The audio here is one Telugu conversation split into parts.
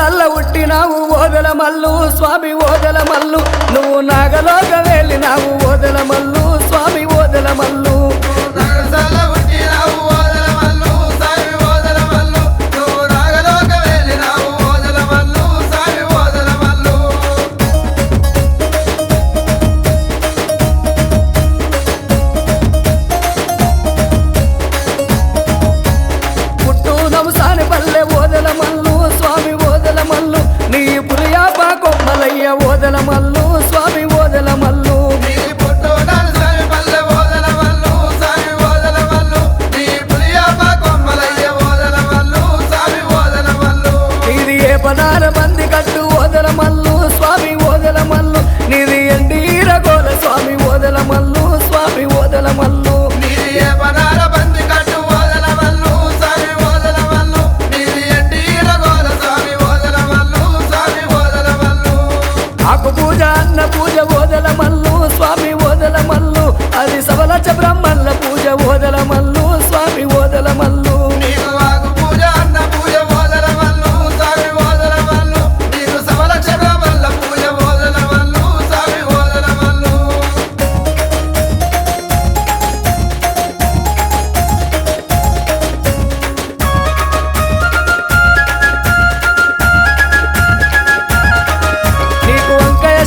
కులల్ల ఉట్టినావు ఓదల మల్లు స్వామి ఓదల మల్లు నువ్వు నాగలోక వెళ్ళినావు ఓదల మల్లు స్వామి ఓదల మల్లు ఓదల మల్లు స్వామి ఓదల మల్లు ఇది ఏ పదాల మంది కట్టు ఓదల మల్లు స్వామి ఓదల మల్లు నీది ఎండీర గోల స్వామి ఓదల మల్లు స్వామి ఓదల మల్లు పూజ ఓదల మల్లు స్వామి ఓదల మల్లు అది సవలచ బ్రహ్మల్ల పూజ ఓదల మల్లు స్వామి ఓదల మల్లు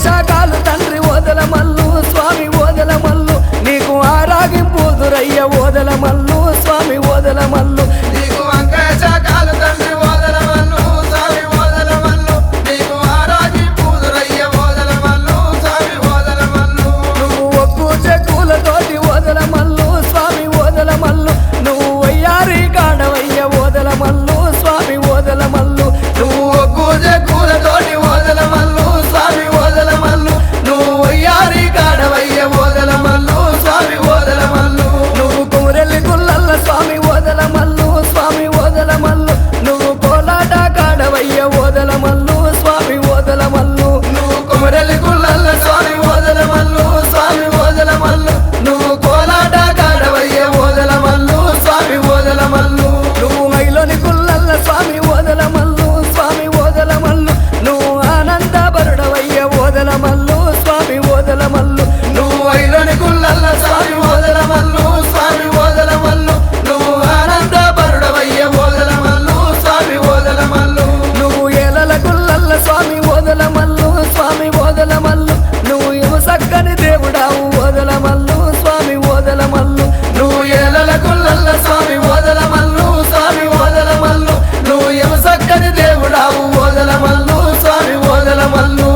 శాఖలు తండ్రి ఓదల మల్లు స్వామి ఓదల మల్లు నీకు ఆరాగింపుదురయ్య ఓదల మల్లు స్వామి ఓదల మల్లు నీకు వంకాయ శాఖలు తండ్రి ఓదల మల్లు స్వామి ఓదల మల్లు నీకు ఆరాగింపుదురయ్య ఓదల మల్లు స్వామి ఓదల మల్లు నువ్వు ఒక్కు చెక్కులతోటి ఓదల మల్లు స్వామి ఓదల మల్లు నువ్వు వయ్యారి కాడవయ్య ఓదల మల్లు స్వామి ఓదల మల్లు నువ్వు ఒక్కు చెక్కులతోటి ఓదల మల్లు స్వామి ఓదల మల్లు నువ్వు వయ్యారి కాడవయ్య ఓదల మల్లు స్వామి ఓదల మల్లు నువ్వు కుమరెల్లి గుల్లల్ల స్వామి ఓదల మల్లు స్వామి ఓదల మల్లు నువ్వు కోలాట కాడవయ్య ఓదల మల్లు స్వామి ఓదల మల్లు నువ్వు కుమరెల్లి గుల్లల్ల స్వామి ఓదల మల్లు స్వామి ఓదల మల్లు నువ్వు కోలాట కాడవయ్య ఓదల మల్లు స్వామి ఓదల మల్లు నువ్వు మైలోని గుల్లల్ల స్వామి ఓదల మల్లు స్వామి ఓదల మల్లు నువ్వు ఆనందపరుడవయ్య ఓదల మల్లు స్వామి ఓదల మల్లు నువ్వు ఐలోని గుల్లల్ల స్వామి ఓదల మల్లు స్వామి ఓదల మల్లు నువ్వు ఆనందపరుడవయ్య ఓదల మల్లు స్వామి ఓదల మల్లు నువ్వు ఏలల గుల్లల్ల స్వామి ఓదల మల్లు స్వామి ఓదల మల్లు నువ్వు ఇవ సక్కని దేవుడావు ఓదల మల్లు స్వామి ఓదల మల్లు నువ్వు ఏలల గుల్లల్ల స్వామి ఓదల మల్లు స్వామి ఓదల మల్లు నువ్వు ఎమ సక్కని దేవుడావు ఓదల మల్లు స్వామి ఓదల మల్లు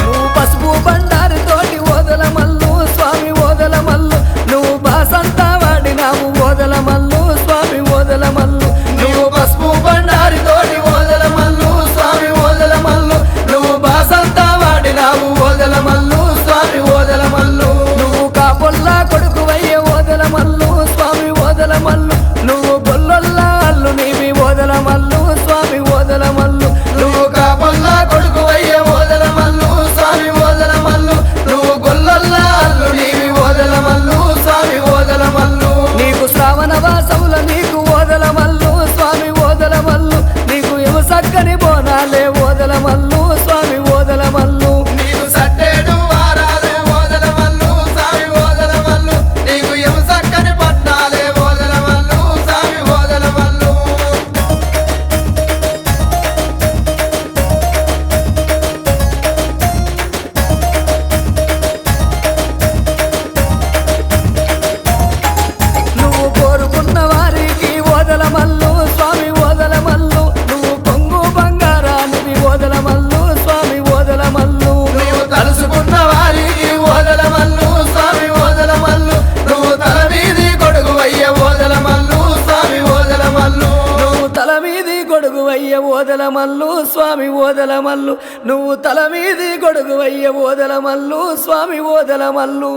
నువ్వు పసుపు బండారి తోటి ఓదల మల్లు స్వామి ఓదల మల్లు నువ్వు బాసంతా వాడినావు ఓదల మల్లు స్వామి ఓదల మల్లు నువ్వు పసుపు బండారి తోటి ఓదల మల్లు స్వామి ఓదల మల్లు నువ్వు బాసంతా వాడినావు ఓదల మల్లు స్వామి ఓదల మల్లు నువ్వు కాపొల్లా కొడుకు వయ్య ఓదల మల్లు స్వామి ఓదల మల్లు నువ్వు గొల్లొల్ల అల్లు నీవి ఓదల మల్లు స్వామి ఓదల మల్లు నువ్వు కాపల్లా కొడుకు అయ్య ఓదల మల్లు స్వామి ఓదల మల్లు నువ్వు గొల్లల్లా అల్లు నీవి ఓదల మల్లు స్వామి ఓదల మల్లు నీకు శ్రావణ వాసముల నీకు ఓదల మల్లు స్వామి ఓదల మల్లు నీకు ఇవ సక్కని బోనాలే ఓదల మల్లు స్వామి ఓదల మల్లు నీకు సట్టేడు వారాలే ఓదల మల్లు స్వామి ఓదల మల్లు నీకు ఎమ సక్కని పట్నాలే ఓదల మల్లు స్వామి ఓదల మల్లు నువ్వు కోరుకున్న వారికి ఓదల మల్లు స్వామి ఓదల మల్లు నువ్వు పొంగు బంగారానికి ఓదల మల్లు స్వామి ఓదల మల్లు నువ్వు తలుసుకున్న వారికి ఓదల మల్లు స్వామి ఓదల మల్లు నువ్వు తల మీది కొడుకు అయ్య ఓదల మల్లు స్వామి ఓదల మల్లు నువ్వు తల మీది గొడుగు వయ్య ఓదల మల్లు స్వామి ఓదల మల్లు నువ్వు తల మీది గొడుగు వయ్య ఓదల మల్లు స్వామి ఓదల మల్లు